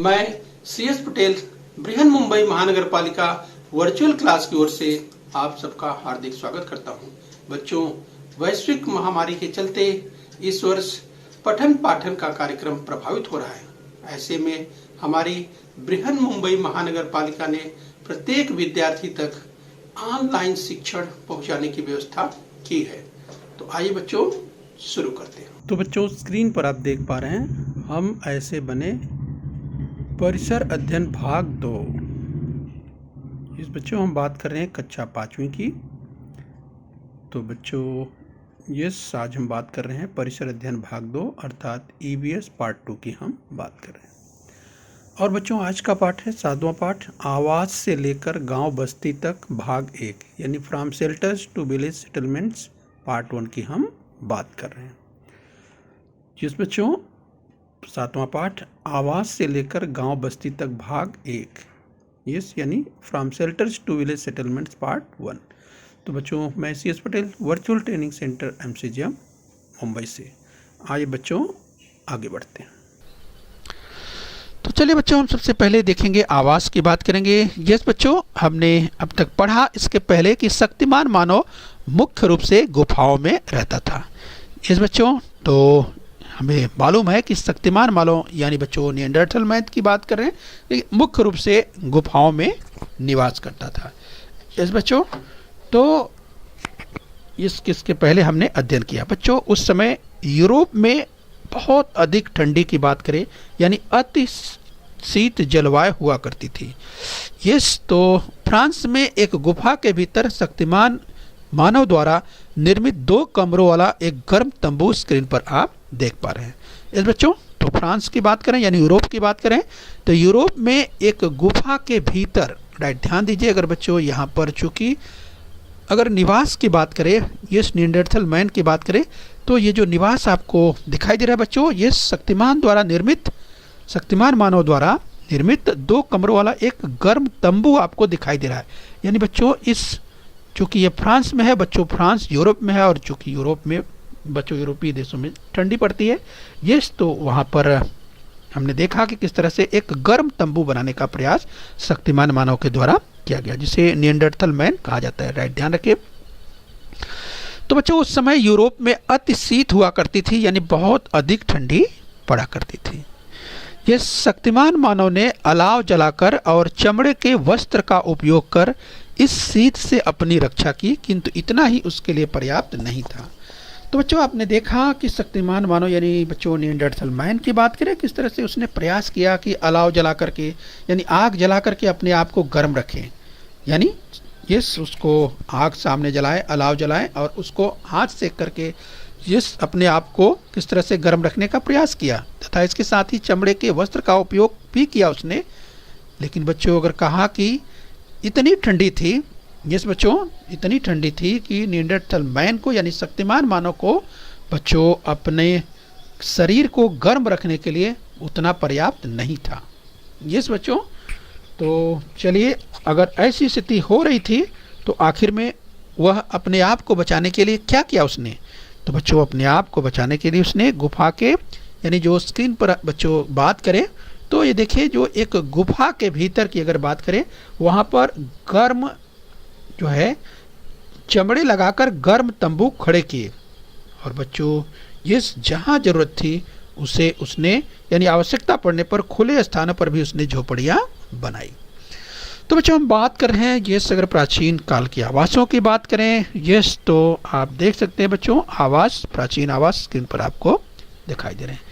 मैं CS पटेल बृहन मुंबई महानगर पालिका वर्चुअल क्लास की ओर से आप सबका हार्दिक स्वागत करता हूं। बच्चों, वैश्विक महामारी के चलते इस वर्ष पठन पाठन का कार्यक्रम प्रभावित हो रहा है। ऐसे में हमारी बृहन मुंबई महानगर पालिका ने प्रत्येक विद्यार्थी तक ऑनलाइन शिक्षण पहुंचाने की व्यवस्था की है। तो आइए बच्चों शुरू करते हैं। तो बच्चों, स्क्रीन पर आप देख पा रहे हैं हम ऐसे बने परिसर अध्ययन भाग 2। इस बच्चों हम बात कर रहे हैं कक्षा 5वीं की। तो बच्चों आज हम बात कर रहे हैं परिसर अध्ययन भाग 2 अर्थात EVS पार्ट 2 की हम बात कर रहे हैं। और बच्चों आज का पाठ है 7वां पाठ, आवास से लेकर गांव बस्ती तक भाग 1 यानी from shelters to village settlements part 1 की हम बात कर रहे हैं। जिस बच्चों 7वां पाठ आवास से लेकर गांव बस्ती तक भाग 1 यानी from shelters to village settlements part 1। तो बच्चों मैं CS Patel virtual training centre MCGM Mumbai से। आइए बच्चों आगे बढ़ते हैं। तो चलिए बच्चों हम सबसे पहले देखेंगे आवास की बात करेंगे। यस बच्चों, हमने अब तक पढ़ा इसके पहले कि शक्तिमान मानव मुख्य रूप से गुफाओं में रहता था। यस बच्चों, तो हमें मालूम है कि शक्तिमान मानव यानी बच्चों निएंडरथल मैन की बात कर रहे हैं, लेकिन मुख्य रूप से गुफाओं में निवास करता था। यस बच्चों, तो इसके पहले हमने अध्ययन किया। बच्चों उस समय यूरोप में बहुत अधिक ठंडी की बात करें यानी अति शीत जलवायु हुआ करती थी। यस, तो फ्रांस में एक गुफा के भीतर शक्तिमान मानव द्वारा निर्मित 2 कमरों वाला एक गर्म तंबू स्क्रीन पर आप देख पा रहे हैं। इस बच्चों तो फ्रांस की बात करें यानी यूरोप की बात करें तो यूरोप में एक गुफा के भीतर, राइट ध्यान दीजिए, अगर बच्चों यहाँ पर चूंकि अगर निवास की बात करें, ये निएंडरथल मैन की बात करें तो ये जो निवास आपको दिखाई दे रहा है बच्चों, ये शक्तिमान मानव द्वारा निर्मित 2 कमरों वाला एक गर्म तंबू आपको दिखाई दे रहा है। यानी बच्चों चूँकि ये फ्रांस में है बच्चों, फ्रांस यूरोप में है और चूँकि यूरोप में बच्चों यूरोपीय देशों में ठंडी पड़ती है। यस, तो वहाँ पर हमने देखा कि किस तरह से एक गर्म तंबू बनाने का प्रयास शक्तिमान मानव के द्वारा किया गया, जिसे निएंडरथल मैन कहा जाता है। राइट ध्यान रखिए। तो बच्चों उस समय यूरोप में अति शीत हुआ करती थी यानी बहुत अधिक ठंडी पड़ा करती थी। ये शक्तिमान मानव ने अलाव जलाकर और चमड़े के वस्त्र का उपयोग कर इस शीत से अपनी रक्षा की, किंतु इतना ही उसके लिए पर्याप्त नहीं था। तो बच्चों आपने देखा कि शक्तिमान मानव यानी बच्चों निएंडरथल मैन की बात करें किस तरह से उसने प्रयास किया कि अलाव जला करके यानी आग जला करके अपने आप को गर्म रखें। यानी यस, उसको आग सामने जलाए, अलाव जलाए और उसको हाथ सेक करके यस अपने आप को किस तरह से गर्म रखने का प्रयास किया तथा इसके साथ ही चमड़े के वस्त्र का उपयोग भी किया उसने। लेकिन बच्चों अगर कहा कि इतनी ठंडी थी, यस बच्चों इतनी ठंडी थी कि निएंडरथल मैन को यानी शक्तिमान मानव को बच्चों अपने शरीर को गर्म रखने के लिए उतना पर्याप्त नहीं था। यस बच्चों, तो चलिए अगर ऐसी स्थिति हो रही थी तो आखिर में वह अपने आप को बचाने के लिए क्या किया उसने? तो बच्चों अपने आप को बचाने के लिए उसने गुफा के यानी जो स्क्रीन पर बच्चों बात करें तो ये देखिए जो एक गुफा के भीतर की अगर बात करें वहाँ पर गर्म जो है चमड़े लगाकर गर्म तंबू खड़े किए और बच्चों ये जहाँ ज़रूरत थी उसे उसने यानी आवश्यकता पड़ने पर खुले स्थानों पर भी उसने झोपड़ियाँ बनाई। तो बच्चों हम बात कर रहे हैं यस अगर प्राचीन काल की आवासों की बात करें यस तो आप देख सकते हैं बच्चों आवास, प्राचीन आवास स्क्रीन पर आपको दिखाई दे रहे हैं।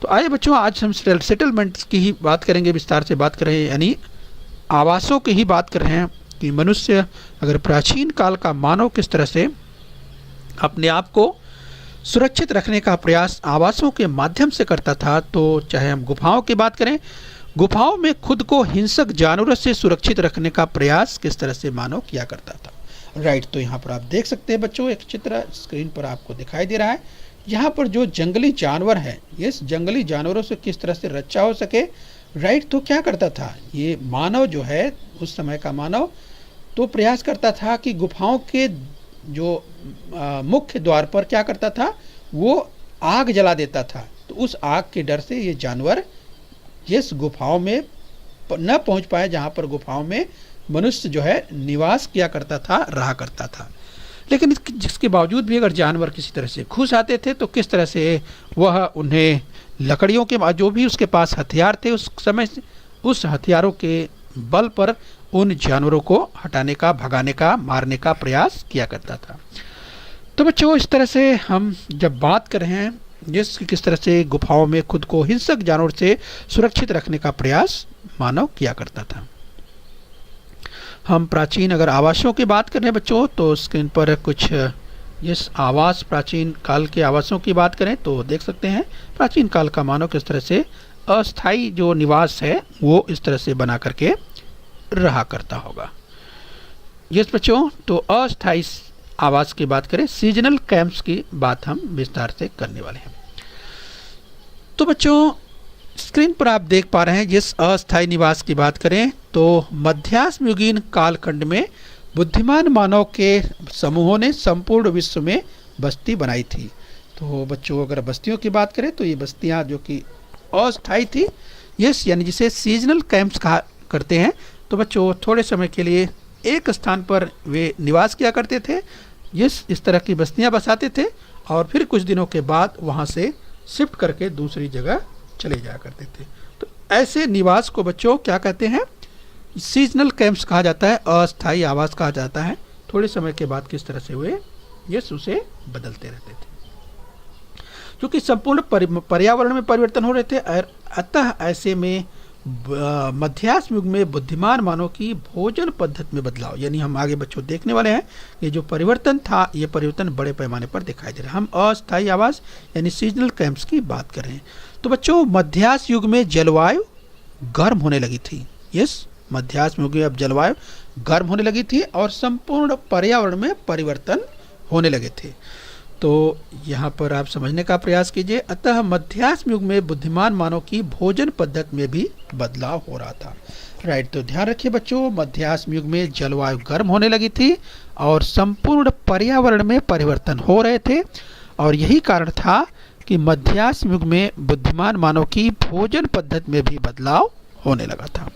तो आइए बच्चों आज हम सेटलमेंट्स की ही बात करेंगे, विस्तार से बात कर रहे हैं यानी आवासों की ही बात कर रहे हैं कि मनुष्य अगर प्राचीन काल का मानव किस तरह से अपने आप को सुरक्षित रखने का प्रयास आवासों के माध्यम से करता था। तो चाहे हम गुफाओं की बात करें, गुफाओं में खुद को हिंसक जानवरों से सुरक्षित रखने का प्रयास किस तरह से मानव किया करता था। राइट, तो यहाँ पर आप देख सकते हैं बच्चों एक चित्र स्क्रीन पर आपको दिखाई दे रहा है। यहाँ पर जो जंगली जानवर हैं, ये जंगली जानवरों से किस तरह से रक्षा हो सके। राइट, तो क्या करता था ये मानव जो है उस समय का मानव तो प्रयास करता था कि गुफाओं के जो मुख्य द्वार पर क्या करता था वो आग जला देता था। तो उस आग के डर से ये जानवर जिस गुफाओं में न पहुंच पाए, जहां पर गुफाओं में मनुष्य जो है निवास किया करता था, रहा करता था। लेकिन जिसके बावजूद भी अगर जानवर किसी तरह से घुस आते थे तो किस तरह से वह उन्हें लकड़ियों के जो भी उसके पास हथियार थे उस समय से, उस हथियारों के बल पर उन जानवरों को हटाने का, भगाने का, मारने का प्रयास किया करता था। तो बच्चों, इस तरह से हम जब बात कर रहे हैं किस तरह से गुफाओं में खुद को हिंसक जानवर से सुरक्षित रखने का प्रयास मानव किया करता था। हम प्राचीन अगर आवासों की बात करें बच्चों, तो स्क्रीन पर कुछ इस आवास, प्राचीन काल के आवासों की बात करें तो देख सकते हैं प्राचीन काल का मानव किस तरह से अस्थाई जो निवास है वो इस तरह से बना करके रहा करता होगा। यस बच्चों, तो अस्थाई आवास की बात करें, सीजनल कैंप्स की बात हम विस्तार से करने वाले हैं। तो बच्चों, स्क्रीन पर आप देख पा रहे हैं जिस अस्थायी निवास की बात करें तो मध्याह्नयुगीन कालखंड में बुद्धिमान मानव के समूहों ने संपूर्ण विश्व में बस्ती बनाई थी। तो बच्चों, अगर बस्तियों की बात करें तो ये बस्तियां जो कि अस्थायी थी, यस, यानी जिसे सीजनल कैंप्स कहा करते हैं। तो बच्चों, थोड़े समय के लिए एक स्थान पर वे निवास किया करते थे, यस, इस तरह की बस्तियां बसाते थे और फिर कुछ दिनों के बाद वहां से शिफ्ट करके दूसरी जगह चले जाया करते थे। तो ऐसे निवास को बच्चों क्या कहते हैं? सीजनल कैंप्स कहा जाता है, अस्थायी आवास कहा जाता है। थोड़े समय के बाद किस तरह से हुए, यस, उसे बदलते रहते थे क्योंकि संपूर्ण पर्यावरण में परिवर्तन हो रहे थे। और अतः ऐसे में मध्याह्न युग में बुद्धिमान मानव की भोजन पद्धति में बदलाव, यानी हम आगे बच्चों देखने वाले हैं ये जो परिवर्तन था, ये परिवर्तन बड़े पैमाने पर दिखाई दे रहा है। हम अस्थायी आवास यानी सीजनल कैंप्स की बात कर रहे हैं। तो बच्चों, मध्याह्न युग में जलवायु गर्म होने लगी थी, यस, मध्याह्न युग में अब जलवायु गर्म होने लगी थी और संपूर्ण पर्यावरण में परिवर्तन होने लगे थे। तो यहाँ पर आप समझने का प्रयास कीजिए। अतः मध्याह्न युग में बुद्धिमान मानव की भोजन पद्धति में भी बदलाव हो रहा था। राइट, तो ध्यान रखिए बच्चों, मध्याह्न युग में जलवायु गर्म होने लगी थी और संपूर्ण पर्यावरण में परिवर्तन हो रहे थे और यही कारण था कि मध्याह्न युग में बुद्धिमान मानव की भोजन पद्धति में भी बदलाव होने लगा था।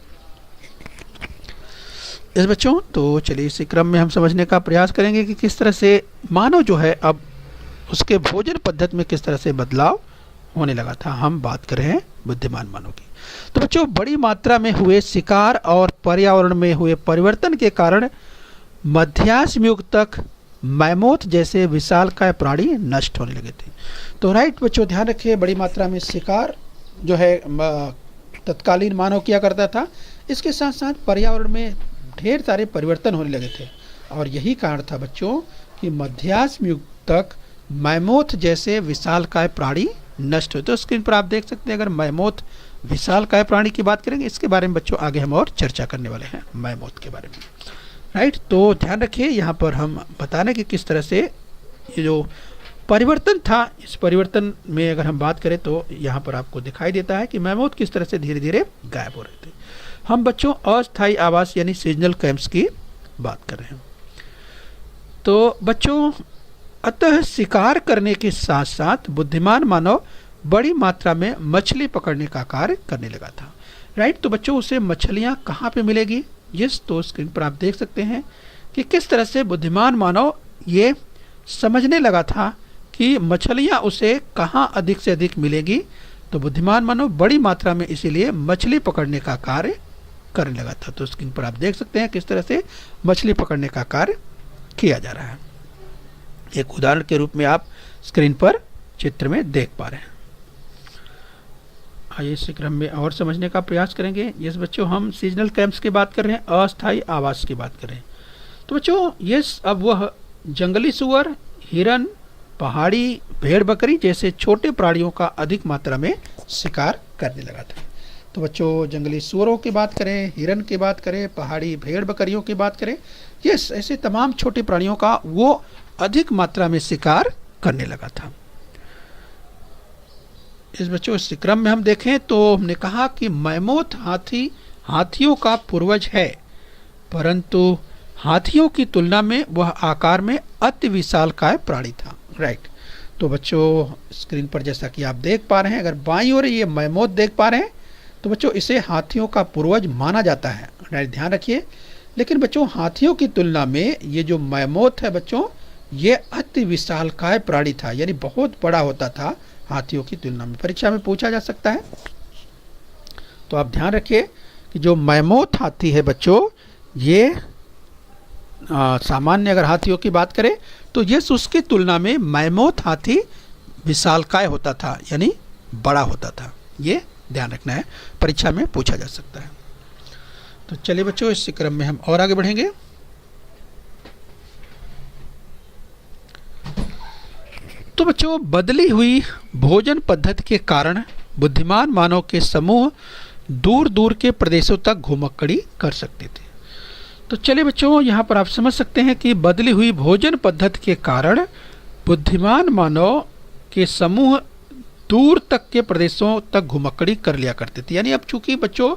इस बच्चों, तो चलिए इसी क्रम में हम समझने का प्रयास करेंगे कि किस तरह से मानव जो है अब उसके भोजन पद्धति में किस तरह से बदलाव होने लगा था। हम बात कर रहे हैं बुद्धिमान मानव की। तो बच्चों, बड़ी मात्रा में हुए शिकार और पर्यावरण में हुए परिवर्तन के कारण मध्याह्न युग तक मैमोथ जैसे विशालकाय प्राणी नष्ट होने लगे थे। तो राइट बच्चों, ध्यान रखिए, बड़ी मात्रा में शिकार जो है तत्कालीन मानव किया करता था, इसके साथ साथ पर्यावरण में ढेर सारे परिवर्तन होने लगे थे और यही कारण था बच्चों कि मध्याह्न युग तक मैमोथ जैसे विशालकाय प्राणी नष्ट हुए। तो स्क्रीन पर आप देख सकते हैं, अगर मैमोथ विशालकाय प्राणी की बात करेंगे, इसके बारे में बच्चों आगे हम और चर्चा करने वाले हैं मैमोथ के बारे में। राइट, तो ध्यान रखिए, यहाँ पर हम बता रहे कि किस तरह से ये जो परिवर्तन था, इस परिवर्तन में अगर हम बात करें तो यहाँ पर आपको दिखाई देता है कि मैमोथ किस तरह से धीरे धीरे गायब हो रहे थे। हम बच्चों अस्थायी आवास यानी सीजनल कैंप्स की बात कर रहे हैं। तो बच्चों, अतः शिकार करने के साथ साथ बुद्धिमान मानव बड़ी मात्रा में मछली पकड़ने का कार्य करने लगा था। राइट, तो बच्चों, उसे मछलियाँ कहाँ पे मिलेगी? यस, तो स्क्रीन पर आप देख सकते हैं कि किस तरह से बुद्धिमान मानव ये समझने लगा था कि मछलियाँ उसे कहाँ अधिक से अधिक मिलेगी। तो बुद्धिमान मानव बड़ी मात्रा में इसीलिए मछली पकड़ने का कार्य करने लगा था। तो स्क्रीन पर आप देख सकते हैं किस तरह से मछली पकड़ने का कार्य किया जा रहा है। एक उदाहरण के रूप में आप स्क्रीन पर चित्र में देख पा रहे हैं। आइए इस क्रम में और समझने का प्रयास करेंगे। यस बच्चों, हम सीजनल कैंप्स की बात कर रहे हैं, अस्थायी आवास की बात कर रहे हैं। तो बच्चों, यस, अब वह जंगली सुअर, हिरन, पहाड़ी भेड़ बकरी जैसे छोटे प्राणियों का अधिक मात्रा में शिकार करने लगा था। तो बच्चों, जंगली सुअरों की बात करें, हिरन की बात करें, पहाड़ी भेड़ बकरियों की बात करें, यस, ऐसे तमाम छोटे प्राणियों का वो अधिक मात्रा में शिकार करने लगा था। इस बच्चों, इस क्रम में हम देखें तो हमने कहा कि मैमोथ हाथियों का पूर्वज है, परंतु हाथियों की तुलना में वह आकार में अति विशालकाय प्राणी था। राइट, तो बच्चों, स्क्रीन पर जैसा कि आप देख पा रहे हैं, अगर बाईं ओर ये मैमोथ देख पा रहे हैं, तो बच्चों इसे हाथियों का पूर्वज माना जाता है, ध्यान रखिए। लेकिन बच्चों हाथियों की तुलना में ये जो मैमोथ है बच्चों, ये अति विशालकाय प्राणी था, यानी बहुत बड़ा होता था हाथियों की तुलना में। परीक्षा में पूछा जा सकता है। तो आप ध्यान रखिए कि जो मैमोथ हाथी है बच्चों, ये सामान्य अगर हाथियों की बात करें तो ये उसकी तुलना में मैमोथ हाथी विशालकाय होता था, यानी बड़ा होता था। ये ध्यान रखना है, परीक्षा में पूछा जा सकता है। तो चलिए बच्चों, इस क्रम में हम और आगे बढ़ेंगे। तो बच्चों बदली हुई भोजन पद्धति के कारण बुद्धिमान मानव के समूह दूर दूर के प्रदेशों तक घुमक्कड़ी कर सकते थे। तो चलिए बच्चों, यहाँ पर आप समझ सकते हैं कि बदली हुई भोजन पद्धति के कारण बुद्धिमान मानव के समूह दूर तक के प्रदेशों तक घुमक्कड़ी कर लिया करते थे। यानी अब चूंकि बच्चों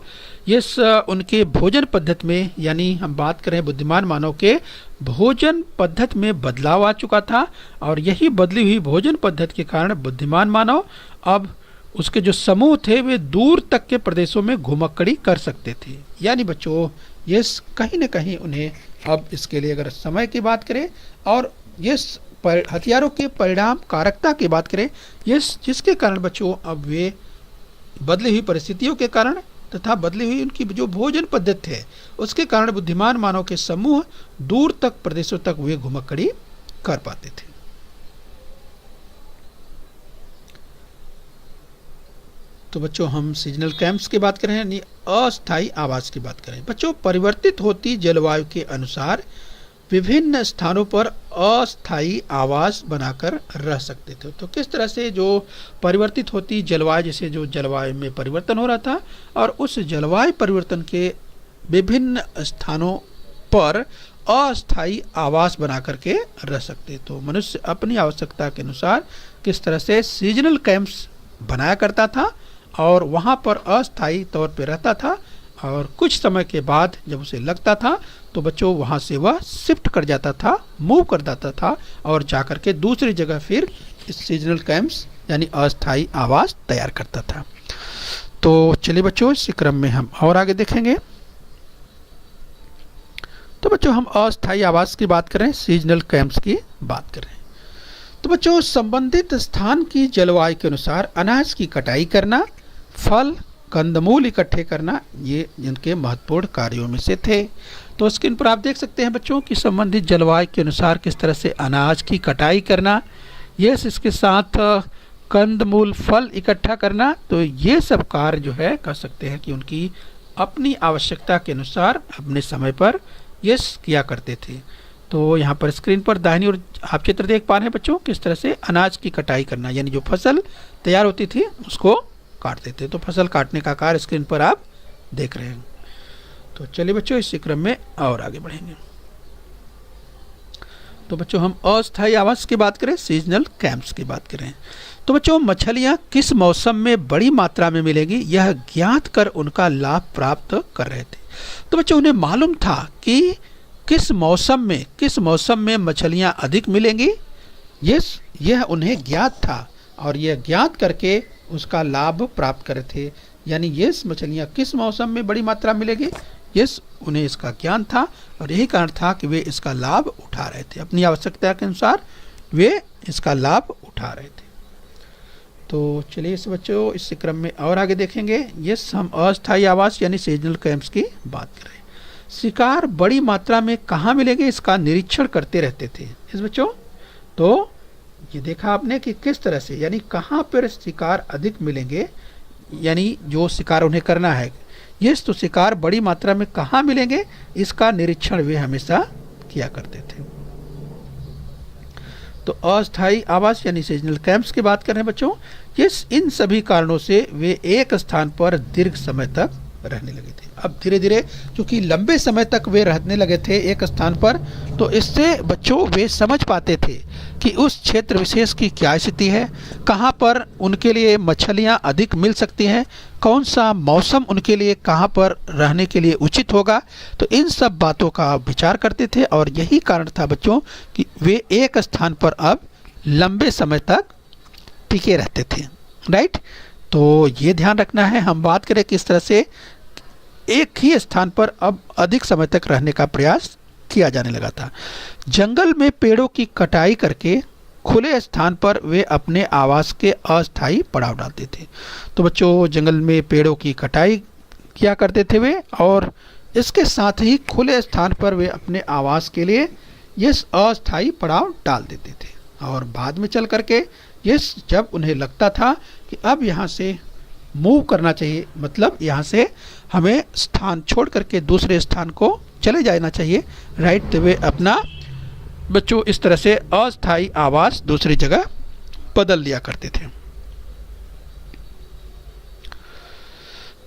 ये उनके भोजन पद्धति में, यानी हम बात करें बुद्धिमान मानव के भोजन पद्धति में बदलाव आ चुका था, और यही बदली हुई भोजन पद्धति के कारण बुद्धिमान मानव अब उसके जो समूह थे वे दूर तक के प्रदेशों में घुमक्कड़ी कर सकते थे। यानी बच्चों ये कहीं न कहीं उन्हें अब इसके लिए अगर समय की बात करें और ये हथियारों के परिणाम कारकता की बात करें, ये जिसके कारण बच्चों अब वे बदली हुई परिस्थितियों के कारण तथा बदली हुई उनकी जो भोजन पद्धति है उसके कारण बुद्धिमान मानव के समूह दूर तक प्रदेशों तक वे घुमक्कड़ी कर पाते थे। तो बच्चों हम सीजनल कैंप्स की बात करें, यानी अस्थायी आवास की बात करें। बच्चों परिवर्तित होती जलवायु के अनुसार विभिन्न स्थानों पर अस्थायी आवास बनाकर रह सकते थे। तो किस तरह से जो परिवर्तित होती जलवायु, जैसे जो जलवायु में परिवर्तन हो रहा था और उस जलवायु परिवर्तन के विभिन्न स्थानों पर अस्थायी आवास बना करके रह सकते। तो मनुष्य अपनी आवश्यकता के अनुसार किस तरह से सीजनल कैंप्स बनाया करता था और वहाँ पर अस्थायी तौर पे रहता था, और कुछ समय के बाद जब उसे लगता था तो बच्चों वहाँ से वह शिफ्ट कर जाता था, मूव कर जाता था और जाकर के दूसरी जगह फिर इस सीजनल कैंप्स यानी अस्थायी आवास तैयार करता था। तो चलिए बच्चों इस क्रम में हम और आगे देखेंगे। तो बच्चों हम अस्थायी आवास की बात करें, सीजनल कैंप्स की बात करें। तो बच्चों संबंधित स्थान की जलवायु के अनुसार अनाज की कटाई करना, फल कंदमूल इकट्ठे करना, ये इनके महत्वपूर्ण कार्यों में से थे। तो स्क्रीन पर आप देख सकते हैं बच्चों कि संबंधित जलवायु के अनुसार किस तरह से अनाज की कटाई करना, ये इसके साथ कंदमूल फल इकट्ठा करना, तो ये सब कार्य जो है कह सकते हैं कि उनकी अपनी आवश्यकता के अनुसार अपने समय पर ये किया करते थे। तो यहाँ पर स्क्रीन पर दाहिनी ओर आप चित्र देख पा रहे हैं बच्चों किस तरह से अनाज की कटाई करना, यानी जो फसल तैयार होती थी उसको काटते थे। तो फसल काटने का कार्य स्क्रीन पर आप देख रहे हैं। तो चलिए बच्चों इसी क्रम में और आगे बढ़ेंगे। तो बच्चों हम अस्थायी आवास की बात करें, सीजनल कैंप्स की बात करें। तो बच्चों मछलियां किस मौसम में बड़ी मात्रा में मिलेगी यह ज्ञात कर उनका लाभ प्राप्त कर रहे थे। तो बच्चों उन्हें मालूम था कि किस मौसम में मछलियां अधिक मिलेंगी, यह उन्हें ज्ञात था और यह ज्ञात करके उसका लाभ प्राप्त करे थे। यानी ये मछलियाँ किस मौसम में बड़ी मात्रा मिलेगी, ये उन्हें इसका ज्ञान था और यही कारण था कि वे इसका लाभ उठा रहे थे, अपनी आवश्यकता के अनुसार वे इसका लाभ उठा रहे थे। तो चलिए इस बच्चों इस क्रम में और आगे देखेंगे। ये हम अस्थायी आवास यानी सीजनल कैंप्स की बात करें। शिकार बड़ी मात्रा में कहाँ मिलेंगे इसका निरीक्षण करते रहते थे इस बच्चों। तो ये देखा आपने कि किस तरह से, यानी कहाँ पर शिकार अधिक मिलेंगे, यानी जो शिकार उन्हें करना है ये तो शिकार बड़ी मात्रा में कहाँ मिलेंगे इसका निरीक्षण वे हमेशा किया करते थे। तो अस्थायी आवास यानी सीजनल कैंप्स की बात कर रहे हैं बच्चों। ये इन सभी कारणों से वे एक स्थान पर दीर्घ समय तक रहने लगे थे। अब धीरे धीरे क्योंकि लंबे समय तक वे रहने लगे थे एक स्थान पर, तो इससे बच्चों वे समझ पाते थे कि उस क्षेत्र विशेष की क्या स्थिति है, कहाँ पर उनके लिए मछलियाँ अधिक मिल सकती हैं, कौन सा मौसम उनके लिए कहाँ पर रहने के लिए उचित होगा। तो इन सब बातों का विचार करते थे और यही कारण था बच्चों कि वे एक स्थान पर अब लंबे समय तक टिके रहते थे। राइट। तो ये ध्यान रखना है। हम बात करें किस तरह से एक ही स्थान पर अब अधिक समय तक रहने का प्रयास किया जाने लगा था। जंगल में पेड़ों की कटाई करके खुले स्थान पर वे अपने आवास के अस्थायी पड़ाव डालते थे। तो बच्चों, जंगल में पेड़ों की कटाई किया करते थे वे, और इसके साथ ही खुले स्थान पर वे अपने आवास के लिए ये अस्थायी पड़ाव डाल देते थे। और बाद में चल करके ये जब उन्हें लगता था कि अब यहाँ से मूव करना चाहिए, मतलब यहाँ से हमें स्थान छोड़ करके दूसरे स्थान को चले जाना चाहिए, राइट, तो वे अपना बच्चों इस तरह से अस्थायी आवास दूसरी जगह बदल लिया करते थे।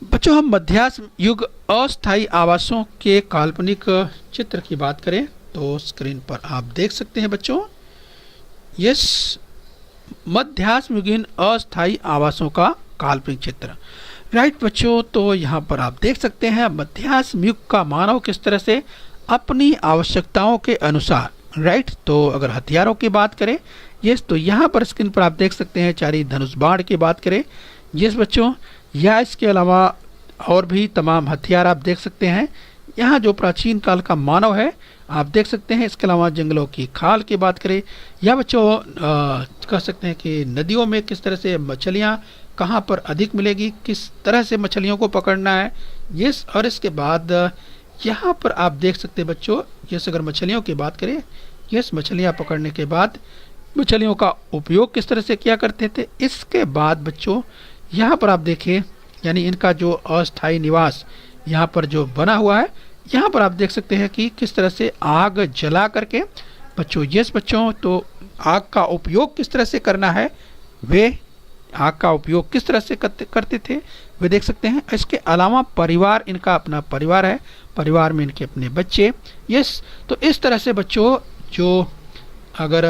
बच्चों, हम मध्याह्न युग अस्थायी आवासों के काल्पनिक चित्र की बात करें तो स्क्रीन पर आप देख सकते हैं बच्चों, यस, मध्याह्न युगीन अस्थायी आवासों का काल्पनिक चित्र, राइट बच्चों। तो यहाँ पर आप देख सकते हैं मध्याह्न युग का मानव किस तरह से अपनी आवश्यकताओं के अनुसार, राइट, तो अगर हथियारों की बात करें, यस, तो यहाँ पर स्क्रीन पर आप देख सकते हैं चारी धनुष बाण की बात करें, यस बच्चों, या इसके अलावा और भी तमाम हथियार आप देख सकते हैं। यहाँ जो प्राचीन काल का मानव है आप देख सकते हैं। इसके अलावा जंगलों की खाल की बात करें, या बच्चों कह सकते हैं कि नदियों में किस तरह से मछलियाँ कहाँ पर अधिक मिलेगी, किस तरह से मछलियों को पकड़ना है, यस। और इसके बाद यहाँ पर आप देख सकते हैं बच्चों, यस, अगर मछलियों की बात करें, यस, मछलियाँ पकड़ने के बाद मछलियों का उपयोग किस तरह से किया करते थे। इसके बाद बच्चों यहाँ पर आप देखिए, यानी इनका जो अस्थायी निवास यहाँ पर जो बना हुआ है, यहाँ पर आप देख सकते हैं कि किस तरह से आग जला करके बच्चों, यस बच्चों, तो आग का उपयोग किस तरह से करना है, वे आग का उपयोग किस तरह से करते थे वे देख सकते हैं। इसके अलावा परिवार, इनका अपना परिवार है, परिवार में इनके अपने बच्चे, यस। तो इस तरह से बच्चों, जो अगर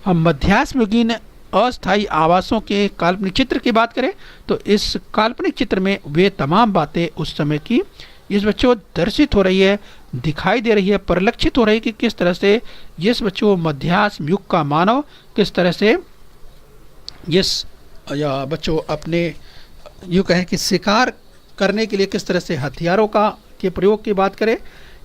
हम मध्याह्न युगीन अस्थायी आवासों के काल्पनिक चित्र की बात करें तो इस काल्पनिक चित्र में वे तमाम बातें उस समय की इस बच्चों दर्शित हो रही है, दिखाई दे रही है, परिलक्षित हो रही है कि किस तरह से इस बच्चों मध्याह्न युग का मानव किस तरह से इस या बच्चों अपने यूँ कहें कि शिकार करने के लिए किस तरह से हथियारों के प्रयोग की बात करें,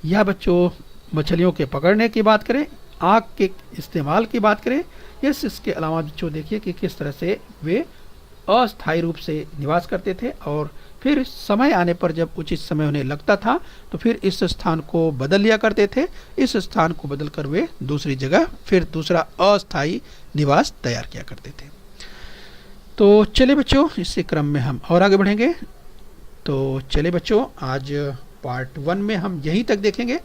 या बच्चों मछलियों के पकड़ने की बात करें, आग के इस्तेमाल की बात करें, यस। इसके अलावा बच्चों देखिए कि किस तरह से वे अस्थायी रूप से निवास करते थे, और फिर समय आने पर जब उचित समय उन्हें लगता था तो फिर इस स्थान को बदल लिया करते थे। इस स्थान को बदल कर वे दूसरी जगह फिर दूसरा अस्थायी निवास तैयार किया करते थे। तो चलिए बच्चों, इसी क्रम में हम और आगे बढ़ेंगे। तो चलिए बच्चों, आज पार्ट 1 में हम यहीं तक देखेंगे।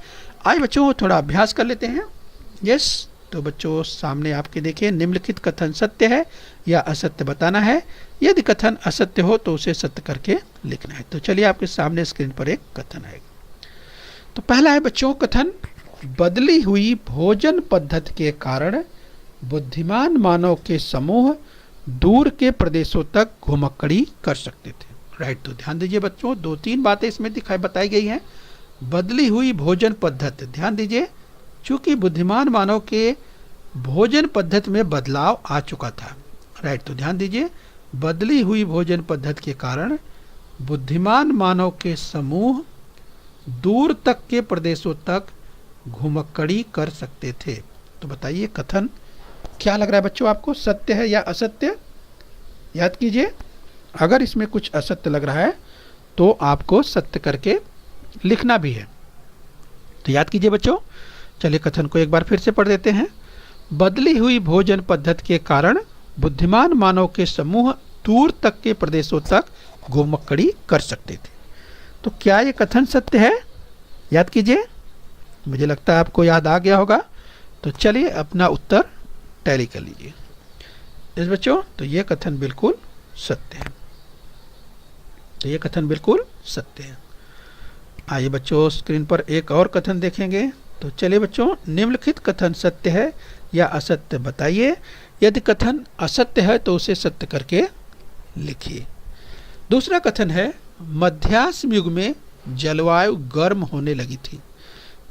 आज बच्चों थोड़ा अभ्यास कर लेते हैं, यस। तो बच्चों सामने आपके देखिए, निम्नलिखित कथन सत्य है या असत्य बताना है। यदि कथन असत्य हो तो उसे सत्य करके लिखना है। तो चलिए आपके सामने स्क्रीन पर एक कथन है। तो पहला है बच्चों कथन, बदली हुई भोजन पद्धति के कारण बुद्धिमान मानव के समूह दूर के प्रदेशों तक घुमक्कड़ी कर सकते थे, राइट। तो ध्यान दीजिए बच्चों, 2-3 बातें इसमें बताई गई हैं। बदली हुई भोजन पद्धति, ध्यान दीजिए, चूंकि बुद्धिमान मानव के भोजन पद्धति में बदलाव आ चुका था, राइट। तो ध्यान दीजिए, बदली हुई भोजन पद्धति के कारण बुद्धिमान मानव के समूह दूर तक के प्रदेशों तक घुमक्कड़ी कर सकते थे। तो बताइए कथन क्या लग रहा है बच्चों आपको, सत्य है या असत्य? याद कीजिए, अगर इसमें कुछ असत्य लग रहा है तो आपको सत्य करके लिखना भी है। तो याद कीजिए बच्चों, चलिए कथन को एक बार फिर से पढ़ देते हैं। बदली हुई भोजन पद्धति के कारण बुद्धिमान मानव के समूह दूर तक के प्रदेशों तक घुमक्कड़ी कर सकते थे। तो क्या ये कथन सत्य है? याद कीजिए, मुझे लगता है आपको याद आ गया होगा। तो चलिए अपना उत्तर टैली कर लीजिए। इस बच्चों, तो ये कथन बिल्कुल सत्य है। तो ये कथन बिल्कुल सत्य है। आइए बच्चों स्क्रीन पर एक और कथन देखेंगे। तो चलिए बच्चों, निम्नलिखित कथन सत्य है या असत्य बताइए। यदि कथन असत्य है तो उसे सत्य करके लिखिए। दूसरा कथन है, मध्याह्न युग में जलवायु गर्म होने लगी थी।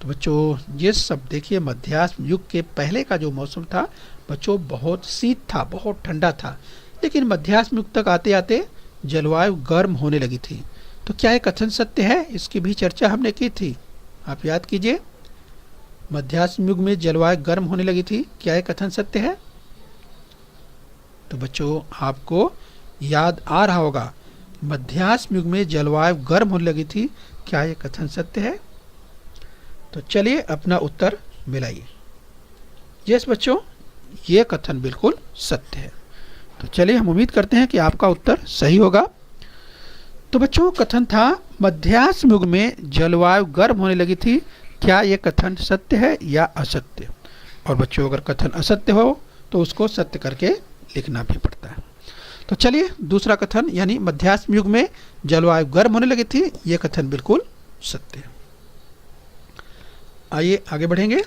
तो बच्चों ये सब देखिए, मध्याह्न युग के पहले का जो मौसम था बच्चों बहुत शीत था, बहुत ठंडा था, लेकिन मध्याह्न युग तक आते आते जलवायु गर्म होने लगी थी। तो क्या ये कथन सत्य है? इसकी भी चर्चा हमने की थी, आप याद कीजिए। मध्याह्न युग में जलवायु गर्म होने लगी थी, क्या ये कथन सत्य है? तो बच्चों आपको याद आ रहा होगा, मध्याह्न युग में जलवायु गर्म होने लगी थी, क्या ये कथन सत्य है? तो चलिए अपना उत्तर मिलाइए। यस बच्चों, ये कथन बिल्कुल सत्य है। तो चलिए हम उम्मीद करते हैं कि आपका उत्तर सही होगा। तो बच्चों कथन था मध्याह्न युग में जलवायु गर्म होने लगी थी, क्या ये कथन सत्य है या असत्य? और बच्चों अगर कथन असत्य हो तो उसको सत्य करके लिखना भी पड़ता है। तो चलिए दूसरा कथन, यानी मध्याह्न युग में जलवायु गर्म होने लगी थी, ये कथन बिल्कुल सत्य है। आइए आगे बढ़ेंगे।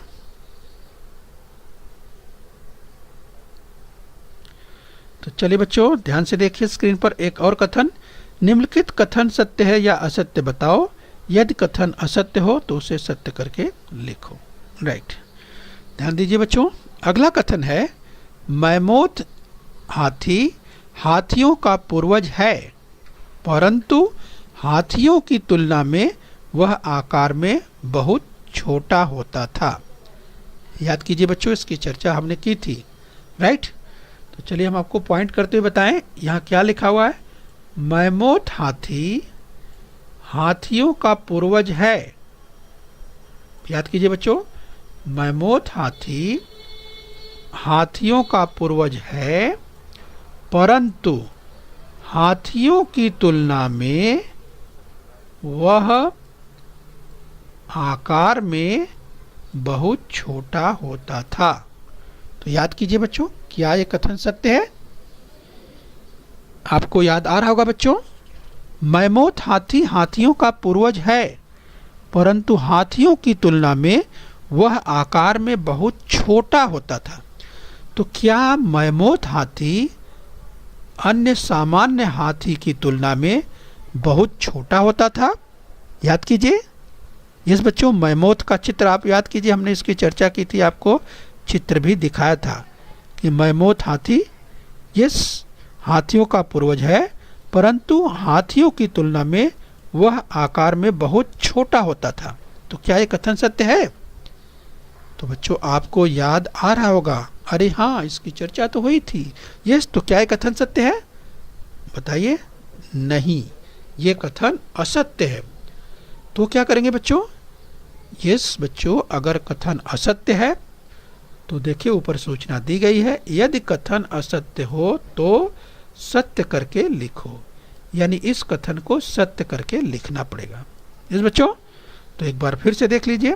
तो चलिए बच्चों ध्यान से देखिए स्क्रीन पर एक और कथन, निम्नलिखित कथन सत्य है या असत्य बताओ, यदि कथन असत्य हो तो उसे सत्य करके लिखो। राइट, ध्यान दीजिए बच्चों, अगला कथन है मैमोथ हाथी हाथियों का पूर्वज है, परंतु हाथियों की तुलना में वह आकार में बहुत छोटा होता था। याद कीजिए बच्चों, इसकी चर्चा हमने की थी। राइट, तो चलिए हम आपको पॉइंट करते हुए बताएं, यहाँ क्या लिखा हुआ है, मैमोथ हाथी हाथियों का पूर्वज है। याद कीजिए बच्चों, मैमोथ हाथी हाथियों का पूर्वज है, परंतु हाथियों की तुलना में वह आकार में बहुत छोटा होता था। तो याद कीजिए बच्चों, क्या यह कथन सत्य है? आपको याद आ रहा होगा बच्चों, मैमोथ हाथी हाथियों का पूर्वज है, परंतु हाथियों की तुलना में वह आकार में बहुत छोटा होता था। तो क्या मैमोथ हाथी अन्य सामान्य हाथी की तुलना में बहुत छोटा होता था? याद कीजिए। यस बच्चों, मैमोथ का चित्र आप याद कीजिए, हमने इसकी चर्चा की थी, आपको चित्र भी दिखाया था कि मैमोथ हाथी यस हाथियों का पूर्वज है, परंतु हाथियों की तुलना में वह आकार में बहुत छोटा होता था। तो क्या ये कथन सत्य है? तो बच्चों आपको याद आ रहा होगा, अरे हाँ इसकी चर्चा तो हुई थी। यस, तो क्या ये कथन सत्य है? बताइए। नहीं, ये कथन असत्य है। तो क्या करेंगे बच्चों? यस बच्चों, अगर कथन असत्य है तो देखिए ऊपर सूचना दी गई है, यदि कथन असत्य हो तो सत्य करके लिखो, यानी इस कथन को सत्य करके लिखना पड़ेगा। यस बच्चों, तो एक बार फिर से देख लीजिए,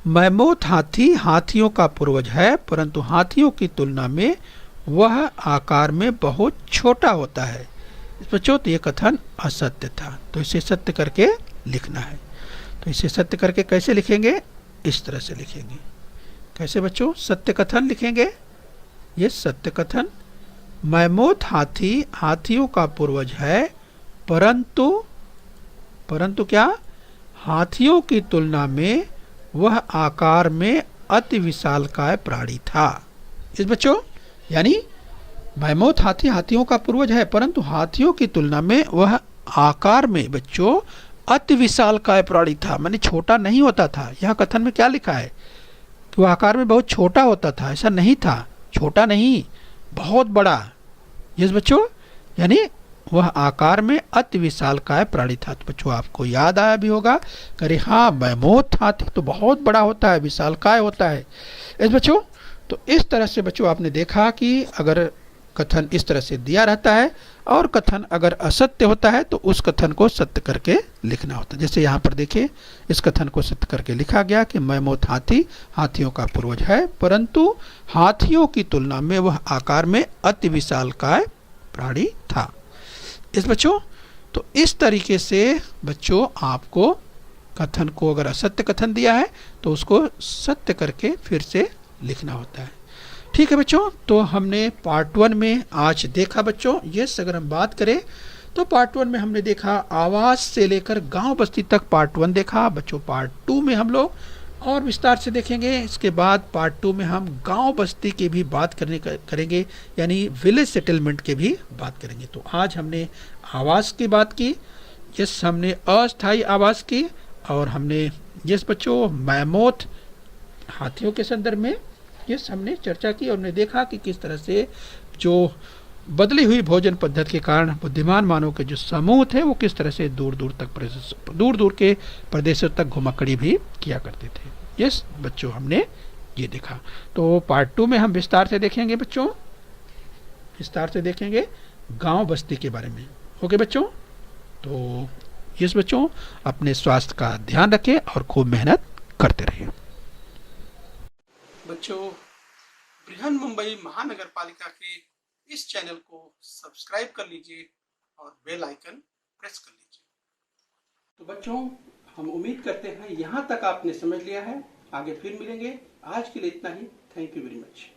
मैमोथ हाथी हाथियों का पूर्वज है, परंतु हाथियों की तुलना में वह आकार में बहुत छोटा होता है। बच्चों तो ये कथन असत्य था, तो इसे सत्य करके लिखना है। तो इसे सत्य करके कैसे लिखेंगे? इस तरह से लिखेंगे। कैसे बच्चों सत्य कथन लिखेंगे? ये सत्य कथन, मैमोथ हाथी हाथियों का पूर्वज है, परंतु क्या, हाथियों की तुलना में वह आकार में अति विशालकाय प्राणी था। इस बच्चों यानी मैमोथ हाथी हाथियों का पूर्वज है, परंतु हाथियों की तुलना में वह आकार में बच्चों अति विशालकाय प्राणी था, माने छोटा नहीं होता था। यह कथन में क्या लिखा है कि वह आकार में बहुत छोटा होता था? ऐसा नहीं था, छोटा नहीं, बहुत बड़ा। यस बच्चों, यानी वह आकार में अति विशालकाय प्राणी था। तो बच्चों आपको याद आया भी होगा, अरे हाँ मैमोथ हाथी तो बहुत बड़ा होता है, विशालकाय होता है। इस बच्चों तो इस तरह से बच्चों आपने देखा कि अगर कथन इस तरह से दिया रहता है और कथन अगर असत्य होता है तो उस कथन को सत्य करके लिखना होता है। जैसे यहाँ पर देखिए, इस कथन को सत्य करके लिखा गया कि मैमोथ हाथी हाथियों का पूर्वज है, परंतु हाथियों की तुलना में वह आकार में अति विशालकाय प्राणी था। इस बच्चों तो इस तरीके से बच्चों आपको कथन को, अगर असत्य कथन दिया है तो उसको सत्य करके फिर से लिखना होता है। ठीक है बच्चों, तो हमने पार्ट 1 में आज देखा बच्चों। यस, अगर हम बात करें तो पार्ट 1 में हमने देखा आवास से लेकर गांव बस्ती तक पार्ट 1 देखा। बच्चों पार्ट 2 में हम लोग और विस्तार से देखेंगे। इसके बाद पार्ट 2 में हम गांव बस्ती की भी बात करेंगे, यानी विलेज सेटलमेंट के भी बात करेंगे। तो आज हमने आवास की बात की, यस हमने अस्थायी आवास की, और हमने यस बच्चों मैमोथ हाथियों के संदर्भ में यस हमने चर्चा की, और हमने देखा कि किस तरह से जो बदली हुई भोजन पद्धति के कारण बुद्धिमान मानव के जो समूह थे वो किस तरह से दूर दूर के प्रदेशों तक घुमाकड़ी भी किया करते थे। यस बच्चों हमने ये देखा। तो पार्ट 2 में हम विस्तार से देखेंगे बच्चों, विस्तार से देखेंगे गांव बस्ती के बारे में। ओके बच्चों, तो यस बच्चों अपने स्वास्थ्य का ध्यान रखें और खूब मेहनत करते रहिए। बच्चों बृहन मुंबई महानगर पालिका के इस चैनल को सब्सक्राइब कर लीजिए और बेल आइकन प्रेस कर लीजिए। तो बच्चों हम उम्मीद करते हैं यहाँ तक आपने समझ लिया है। आगे फिर मिलेंगे। आज के लिए इतना ही। Thank you very much.